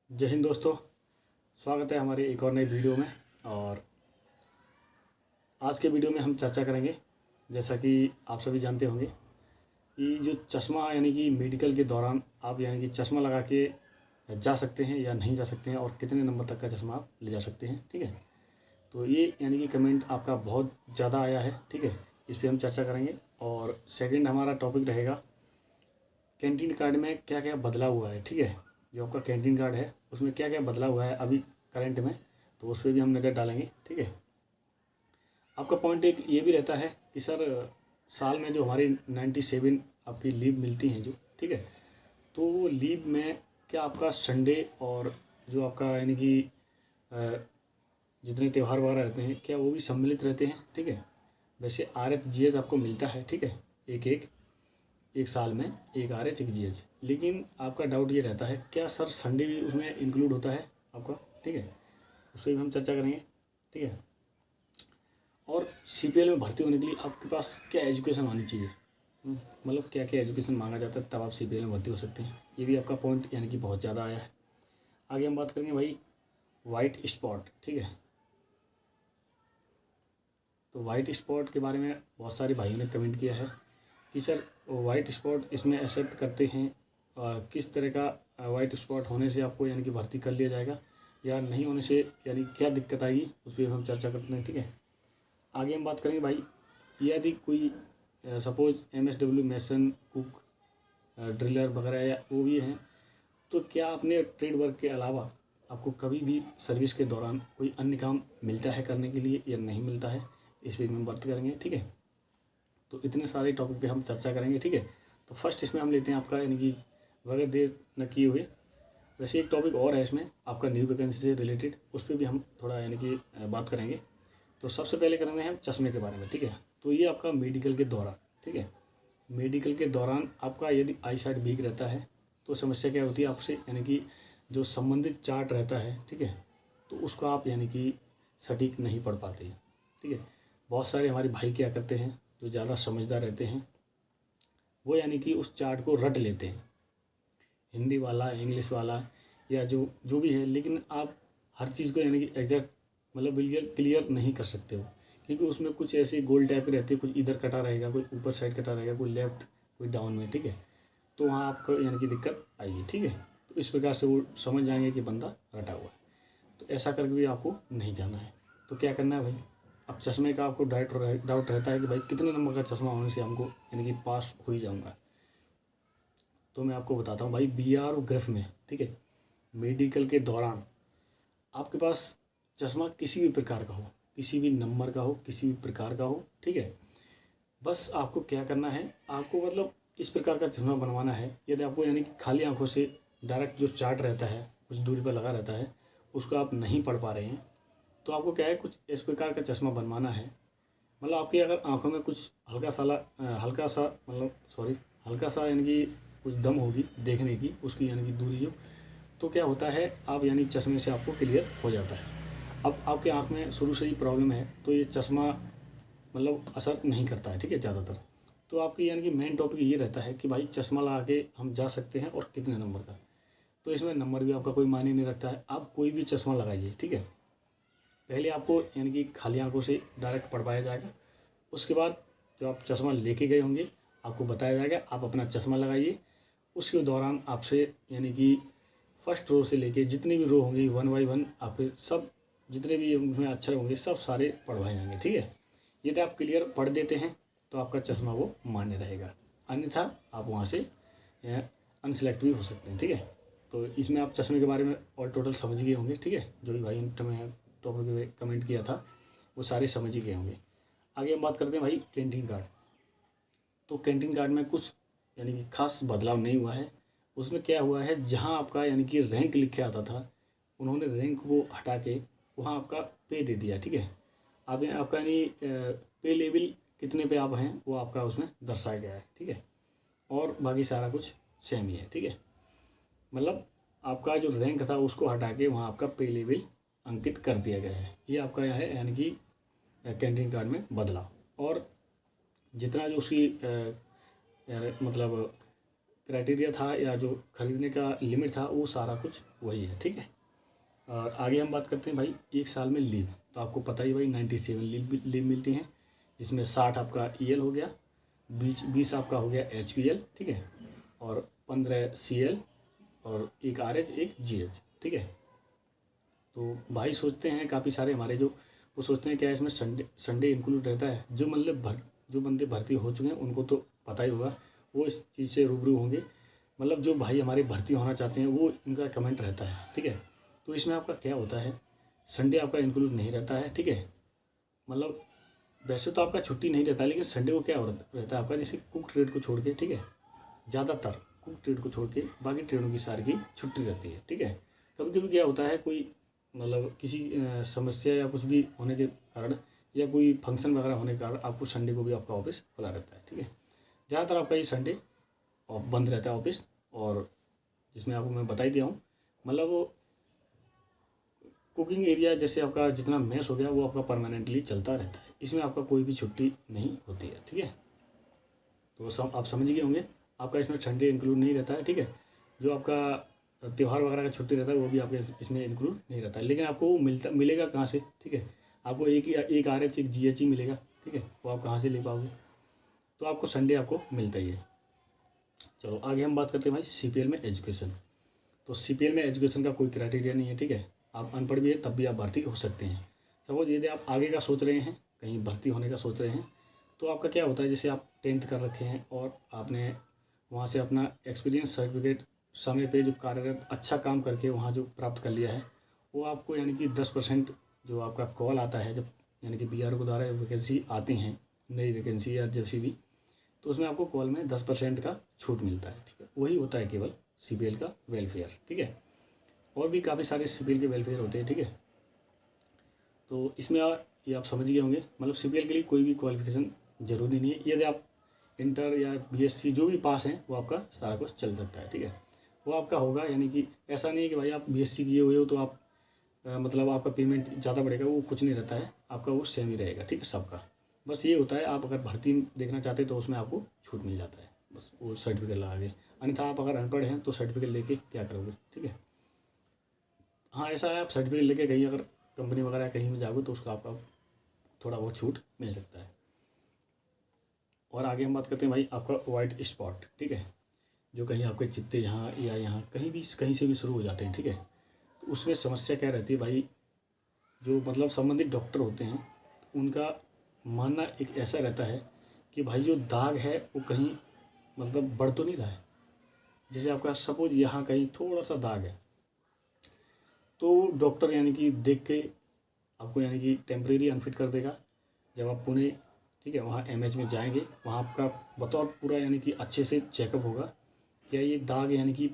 जय हिंद दोस्तों, स्वागत है हमारे एक और नई वीडियो में। और आज के वीडियो में हम चर्चा करेंगे, जैसा कि आप सभी जानते होंगे कि जो चश्मा यानी कि मेडिकल के दौरान आप यानी कि चश्मा लगा के जा सकते हैं या नहीं जा सकते हैं, और कितने नंबर तक का चश्मा आप ले जा सकते हैं। ठीक है, तो ये यानी कि कमेंट आपका बहुत ज़्यादा आया है। ठीक है, इस पर हम चर्चा करेंगे। और सेकेंड हमारा टॉपिक रहेगा कैंटीन कार्ड में क्या क्या बदला हुआ है। ठीक है, जो आपका कैंटीन कार्ड है उसमें क्या क्या बदला हुआ है अभी करंट में, तो उस पर भी हम नज़र डालेंगे। ठीक है, आपका पॉइंट एक ये भी रहता है कि सर साल में जो हमारी 97 आपकी लीव मिलती हैं जो, ठीक है, तो वो लीव में क्या आपका संडे और जो आपका यानी कि जितने त्यौहार वगैरह रहते हैं क्या वो भी सम्मिलित रहते हैं। ठीक है, वैसे RHGS आपको मिलता है। ठीक है, एक साल में एक RH एक GH, लेकिन आपका डाउट ये रहता है क्या सर संडे भी उसमें इंक्लूड होता है आपका। ठीक है, उस पर भी हम चर्चा करेंगे। ठीक है, और CPL में भर्ती होने के लिए आपके पास क्या एजुकेशन होनी चाहिए, मतलब क्या क्या एजुकेशन मांगा जाता है तब आप CPL में भर्ती हो सकते हैं, ये भी आपका पॉइंट यानी कि बहुत ज़्यादा आया है। आगे हम बात करेंगे भाई वाइट स्पॉट। ठीक है, तो वाइट स्पॉट के बारे में बहुत सारे भाइयों ने कमेंट किया है कि सर वाइट स्पॉट इसमें एक्सेप्ट करते हैं, किस तरह का वाइट स्पॉट होने से आपको यानी कि भर्ती कर लिया जाएगा या नहीं होने से यानी क्या दिक्कत आएगी, उस पर हम चर्चा करते हैं। ठीक है, आगे हम बात करेंगे भाई यदि कोई suppose MSW mason cook driller वगैरह या वो भी हैं, तो क्या अपने ट्रेड वर्क के अलावा आपको कभी भी सर्विस के दौरान कोई अन्य काम मिलता है करने के लिए या नहीं मिलता है, इस पर हम बात करेंगे। ठीक है, तो इतने सारे टॉपिक पे हम चर्चा करेंगे। ठीक है, तो फर्स्ट इसमें हम लेते हैं आपका यानी कि बगैर देर न किए हुए, वैसे एक टॉपिक और है इसमें आपका न्यू वैकेंसी से रिलेटेड, उस पर भी हम थोड़ा यानी कि बात करेंगे। तो सबसे पहले करेंगे हम चश्मे के बारे में। ठीक है, तो ये आपका मेडिकल के दौरान, ठीक है, मेडिकल के दौरान आपका यदि आई साइट वीक रहता है तो समस्या क्या होती है आपसे, यानी कि जो संबंधित चार्ट रहता है, ठीक है, तो उसको आप यानी कि सटीक नहीं पढ़ पाते हैं। ठीक है, बहुत सारे हमारे भाई क्या करते हैं जो ज़्यादा समझदार रहते हैं, वो यानी कि उस चार्ट को रट लेते हैं, हिंदी वाला इंग्लिश वाला या जो जो भी है, लेकिन आप हर चीज़ को यानी कि एग्जैक्ट मतलब बिल्कुल क्लियर नहीं कर सकते हो, क्योंकि उसमें कुछ ऐसे गोल टाइप के रहते हैं, कुछ इधर कटा रहेगा, कोई ऊपर साइड कटा रहेगा, कोई लेफ्ट कोई डाउन में। ठीक है, तो वहाँ आपको यानी कि दिक्कत आएगी। ठीक है, तो इस प्रकार से वो समझ जाएंगे कि बंदा रटा हुआ है, तो ऐसा करके भी आपको नहीं जाना है। तो क्या करना है भाई, अब चश्मे का आपको डाउट रहता है कि भाई कितने नंबर का चश्मा होने से हमको यानी कि पास हो ही जाऊँगा, तो मैं आपको बताता हूँ भाई BR और ग्रेफ में, ठीक है, मेडिकल के दौरान आपके पास चश्मा किसी भी प्रकार का हो, किसी भी नंबर का हो, किसी भी प्रकार का हो, ठीक है, बस आपको क्या करना है, आपको मतलब इस प्रकार का चश्मा बनवाना है। यदि आपको यानी कि खाली आंखों से डायरेक्ट जो चार्ट रहता है कुछ दूरी पर लगा रहता है उसको आप नहीं पढ़ पा रहे हैं, तो आपको क्या है कुछ इस प्रकार का चश्मा बनवाना है। मतलब आपकी अगर आंखों में कुछ हल्का सा यानी कि कुछ दम होगी देखने की, उसकी यानी कि दूरी जो, तो क्या होता है आप यानी चश्मे से आपको क्लियर हो जाता है। अब आपके आँख में शुरू से ही प्रॉब्लम है तो ये चश्मा मतलब असर नहीं करता है। ठीक है, ज़्यादातर तो आपकी यानी कि मेन टॉपिक ये रहता है कि भाई चश्मा लगा के हम जा सकते हैं और कितने नंबर का, तो इसमें नंबर भी आपका कोई मायने नहीं रखता है। आप कोई भी चश्मा लगाइए, ठीक है, पहले आपको यानी कि खाली आंखों से डायरेक्ट पढ़वाया जाएगा, उसके बाद जो आप चश्मा लेके गए होंगे आपको बताया जाएगा आप अपना चश्मा लगाइए। उसके दौरान आपसे यानी कि फर्स्ट रो से लेके जितने भी रो होंगे 1 बाई 1 आप सब जितने भी उसमें अक्षर होंगे सब सारे पढ़वाए जाएंगे। ठीक है, यदि आप क्लियर पढ़ देते हैं तो आपका चश्मा वो मान्य रहेगा, अन्यथा आप वहाँ से अनसिलेक्ट भी हो सकते हैं। ठीक है, तो इसमें आप चश्मे के बारे में और टोटल समझ गए होंगे। ठीक है, जो भी भाई ने टॉपिक में कमेंट किया था वो सारे समझ ही गए होंगे। आगे हम बात करते हैं भाई कैंटीन कार्ड। तो कैंटीन कार्ड में कुछ यानी कि खास बदलाव नहीं हुआ है। उसमें क्या हुआ है, जहाँ आपका यानी कि रैंक लिखे आता था उन्होंने रैंक को हटा के वहाँ आपका पे दे दिया। ठीक है, आप आपका यानी पे लेवल कितने पे आप हैं वो आपका उसमें दर्शाया गया है। ठीक है, और बाकी सारा कुछ सेम ही है। ठीक है, मतलब आपका जो रैंक था उसको हटा के वहाँ आपका पे लेवल अंकित कर दिया गया है। ये आपका यह है यानी कि कैंटीन कार्ड में बदलाव। और जितना जो उसकी मतलब क्राइटेरिया था या जो खरीदने का लिमिट था वो सारा कुछ वही है, ठीक है। और आगे हम बात करते हैं भाई 1 साल में लीव। तो आपको पता ही भाई 97 लीव मिलती हैं, जिसमें 60 आपका EL हो गया, 20 आपका हो गया HPL, ठीक है, और 15 CL और 1 RH 1 GH, ठीक है। तो भाई सोचते हैं काफ़ी सारे हमारे जो वो सोचते हैं क्या इसमें संडे इंक्लूड रहता है। जो बंदे भर्ती हो चुके हैं उनको तो पता ही होगा, वो इस चीज़ से रूबरू होंगे। मतलब जो भाई हमारे भर्ती होना चाहते हैं वो इनका कमेंट रहता है, ठीक है। तो इसमें आपका क्या होता है, संडे आपका इंक्लूड नहीं रहता है, ठीक है। मतलब वैसे तो आपका छुट्टी नहीं रहता, लेकिन संडे को क्या रहता है आपका, जैसे कुक ट्रेड को छोड़ के, ठीक है, ज़्यादातर कुक ट्रेड को छोड़ के बाकी ट्रेडों की सारी की छुट्टी रहती है, ठीक है। कभी कभी क्या होता है, कोई मतलब किसी समस्या या कुछ भी होने के कारण या कोई फंक्शन वगैरह होने के कारण आपको संडे को भी आपका ऑफिस खुला रहता है, ठीक है। ज़्यादातर आपका ये संडे बंद रहता है ऑफिस, और जिसमें आपको मैं बता ही दिया हूँ, मतलब वो कुकिंग एरिया जैसे आपका जितना मेस हो गया वो आपका परमानेंटली चलता रहता है, इसमें आपका कोई भी छुट्टी नहीं होती है, ठीक है। तो आप समझ गए होंगे, आपका इसमें संडे इंक्लूड नहीं रहता है, ठीक है। जो आपका त्यौहार वगैरह का छुट्टी रहता है वो भी आपके इसमें इंक्लूड नहीं रहता है, लेकिन आपको वो मिलेगा कहाँ से, ठीक है। आपको एक RH 1 GH ही मिलेगा, ठीक है, वो आप कहाँ से ले पाओगे। तो आपको संडे आपको मिलता ही है। चलो आगे हम बात करते हैं भाई CPL में एजुकेशन। तो CPL में एजुकेशन का कोई क्राइटेरिया नहीं है, ठीक है। आप अनपढ़ भी है तब भी आप भर्ती हो सकते हैं। सपोज यदि आप आगे का सोच रहे हैं, कहीं भर्ती होने का सोच रहे हैं, तो आपका क्या होता है, जैसे आप 10th कर रखे हैं और आपने वहाँ से अपना एक्सपीरियंस सर्टिफिकेट समय पे जो कार्यरत अच्छा काम करके वहाँ जो प्राप्त कर लिया है, वो आपको यानी कि 10% जो आपका कॉल आता है, जब यानी कि BRO के द्वारा वैकेंसी आती हैं, नई वैकेंसी या जैसी भी, तो उसमें आपको कॉल में 10% का छूट मिलता है, ठीक है। वही होता है केवल CPL का वेलफेयर, ठीक है। और भी काफ़ी सारे CPL के वेलफेयर होते हैं, ठीक है। तो इसमें ये आप समझ गए होंगे, मतलब CPL के लिए कोई भी क्वालिफिकेशन ज़रूरी नहीं है। यदि आप इंटर या BSc जो भी पास हैं वो आपका सारा कुछ चल सकता है, ठीक है। वो आपका होगा, यानी कि ऐसा नहीं है कि भाई आप BSc किए हुए हो तो आप मतलब आपका पेमेंट ज़्यादा बढ़ेगा, वो कुछ नहीं रहता है, आपका वो सेम ही रहेगा, ठीक है, सबका। बस ये होता है, आप अगर भर्ती देखना चाहते हैं तो उसमें आपको छूट मिल जाता है, बस वो सर्टिफिकेट लगा के। अन्यथा आप अगर अनपढ़ हैं तो सर्टिफिकेट लेके क्या करोगे, ठीक है। हाँ ऐसा है, आप सर्टिफिकेट लेके कहीं अगर कंपनी वगैरह कहीं में जाओगे तो उसका आपका थोड़ा बहुत छूट मिल सकता है। और आगे हम बात करते हैं भाई आपका वाइट स्पॉट, ठीक है, जो कहीं आपके चित्ते यहाँ या यहाँ कहीं से भी शुरू हो जाते हैं, ठीक है। तो उसमें समस्या क्या रहती है भाई, जो मतलब संबंधित डॉक्टर होते हैं उनका मानना एक ऐसा रहता है कि भाई जो दाग है वो कहीं मतलब बढ़ तो नहीं रहा है। जैसे आपका सपोज यहाँ कहीं थोड़ा सा दाग है, तो डॉक्टर यानी कि देख के आपको यानी कि टेम्परेरी अनफिट कर देगा। जब आप पुणे, ठीक है, वहाँ MH में जाएंगे, वहाँ आपका बतौर पूरा यानी कि अच्छे से चेकअप होगा, क्या ये दाग यानी कि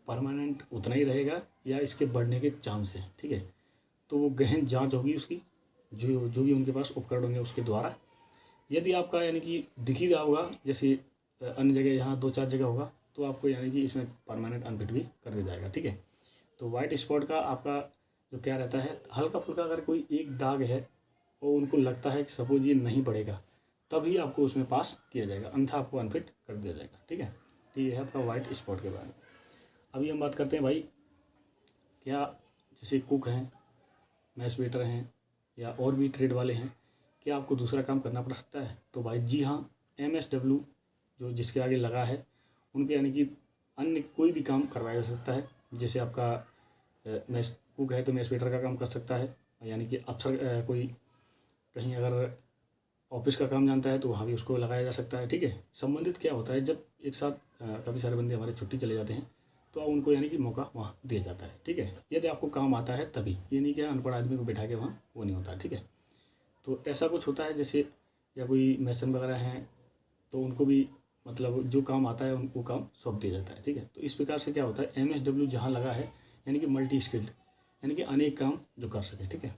परमानेंट उतना ही रहेगा या इसके बढ़ने के चांस हैं, ठीक है। तो वो गहन जांच होगी उसकी, जो भी उनके पास उपकरण होंगे उसके द्वारा। यदि आपका यानी कि दिख ही रहा होगा, जैसे अन्य जगह यहाँ 2-4 जगह होगा, तो आपको यानी कि इसमें परमानेंट अनफिट भी कर दिया जाएगा, ठीक है। तो वाइट स्पॉट का आपका जो क्या रहता है, हल्का फुल्का अगर कोई एक दाग है और उनको लगता है कि सपोज ये नहीं बढ़ेगा, तभी आपको उसमें पास किया जाएगा, अन्यथा आपको अनफिट कर दिया जाएगा, ठीक है। तो ये है आपका वाइट स्पॉट के बारे में। अभी हम बात करते हैं भाई, क्या जैसे कुक हैं, मैस वेटर हैं या और भी ट्रेड वाले हैं, क्या आपको दूसरा काम करना पड़ सकता है? तो भाई जी हाँ, MSW जो जिसके आगे लगा है उनके यानी कि अन्य कोई भी काम करवाया जा सकता है। जैसे आपका मैस कुक है तो मैस वेटर का काम कर सकता है, यानी कि अफसर कोई कहीं अगर ऑफिस का काम जानता है तो वहाँ भी उसको लगाया जा सकता है, ठीक है। संबंधित क्या होता है, जब एक साथ काफ़ी सारे बंदे हमारे छुट्टी चले जाते हैं तो उनको यानी कि मौका वहाँ दिया जाता है, ठीक है। यदि आपको काम आता है तभी, ये नहीं कि अनपढ़ आदमी को बैठा के वहाँ वो नहीं होता, ठीक है। तो ऐसा कुछ होता है, जैसे या कोई मैसन वगैरह हैं तो उनको भी मतलब जो काम आता है उनको काम सौंप दिया जाता है, ठीक है। तो इस प्रकार से क्या होता है, MSW जहाँ लगा है यानी कि मल्टी स्किल्ड, यानी कि अनेक काम जो कर सके, ठीक है।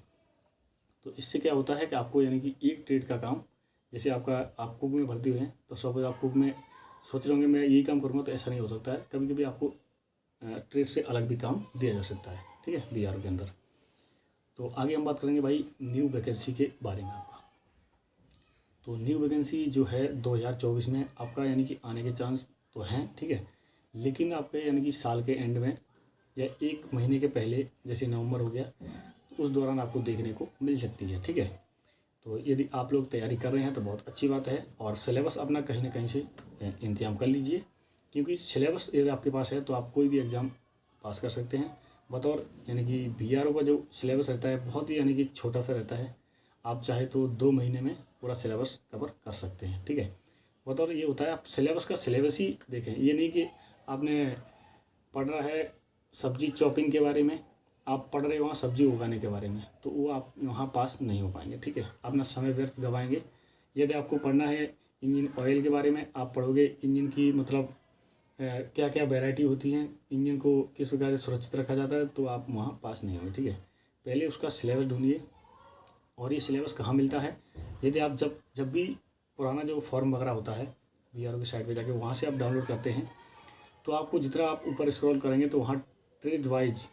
तो इससे क्या होता है कि आपको यानी कि एक ट्रेड का काम, जैसे आप कुक में भर्ती हुए हैं तो सपोज आप कुक में सोच रहे होंगे मैं यही काम करूँगा, तो ऐसा नहीं हो सकता है। कभी कभी आपको ट्रेड से अलग भी काम दिया जा सकता है, ठीक है, BRO के अंदर। तो आगे हम बात करेंगे भाई न्यू वैकेंसी के बारे में आपका। तो न्यू वैकेंसी जो है 2024 में आपका यानी कि आने के चांस तो हैं, ठीक है, लेकिन आपके यानी कि साल के एंड में या 1 महीने के पहले, जैसे नवंबर हो गया, उस दौरान आपको देखने को मिल सकती है। ठीक है, तो यदि आप लोग तैयारी कर रहे हैं तो बहुत अच्छी बात है, और सिलेबस अपना कहीं ना कहीं से इंतजाम कर लीजिए, क्योंकि सिलेबस यदि आपके पास है तो आप कोई भी एग्ज़ाम पास कर सकते हैं। बतौर यानी कि BRO का जो सिलेबस रहता है बहुत ही यानी कि छोटा सा रहता है, आप चाहे तो 2 महीने में पूरा सिलेबस कवर कर सकते हैं। ठीक है, बतौर ये होता है आप सिलेबस का सिलेबस ही देखें, ये नहीं कि आपने पढ़ना है सब्जी चॉपिंग के बारे में, आप पढ़ रहे हो वहाँ सब्जी उगाने के बारे में, तो वो आप वहाँ पास नहीं हो पाएंगे। ठीक है, अपना समय व्यर्थ गवाएंगे। यदि आपको पढ़ना है इंजन ऑयल के बारे में, आप पढ़ोगे इंजन की मतलब क्या क्या वैरायटी होती हैं, इंजन को किस प्रकार से सुरक्षित रखा जाता है, तो आप वहाँ पास नहीं होंगे। ठीक है, पहले उसका सिलेबस ढूंढिए। और ये सिलेबस कहाँ मिलता है, यदि आप जब भी पुराना जो फॉर्म वगैरह होता है BRO की साइट पे जाके वहाँ से आप डाउनलोड करते हैं, तो आपको जितना आप ऊपर स्क्रॉल करेंगे तो वहाँ ट्रेड वाइज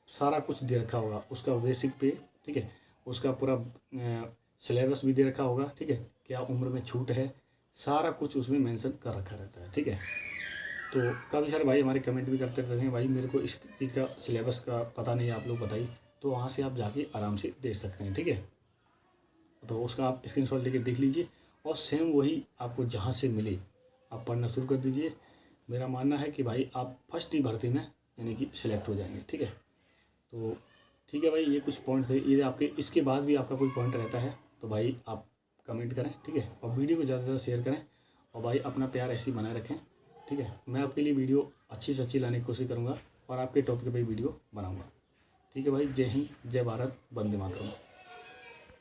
सारा कुछ दे रखा होगा, उसका बेसिक पे। ठीक है, उसका पूरा सिलेबस भी दे रखा होगा। ठीक है, क्या उम्र में छूट है, सारा कुछ उसमें मेंशन कर रखा रहता है। ठीक है, तो काफ़ी सारे भाई हमारे कमेंट भी करते रहते हैं, भाई मेरे को इस चीज़ का सिलेबस का पता नहीं है, आप लोग बताइए। तो वहाँ से आप जाके आराम से देख सकते हैं। ठीक है, तो उसका आप स्क्रीनशॉट लेके देख लीजिए, और सेम वही आपको जहाँ से मिले आप पढ़ना शुरू कर दीजिए। मेरा मानना है कि भाई आप फर्स्ट ही भर्ती में यानी कि सिलेक्ट हो जाएंगे। ठीक है, तो ठीक है भाई, ये कुछ पॉइंट थे। ये आपके इसके बाद भी आपका कोई पॉइंट रहता है तो भाई आप कमेंट करें। ठीक है, और वीडियो को ज़्यादा से ज़्यादा शेयर करें, और भाई अपना प्यार ऐसे ही बनाए रखें। ठीक है, मैं आपके लिए वीडियो अच्छी से अच्छी लाने की कोशिश करूँगा, और आपके टॉपिक पे वीडियो बनाऊँगा। ठीक है भाई, जय हिंद, जय भारत, वंदे मातरम।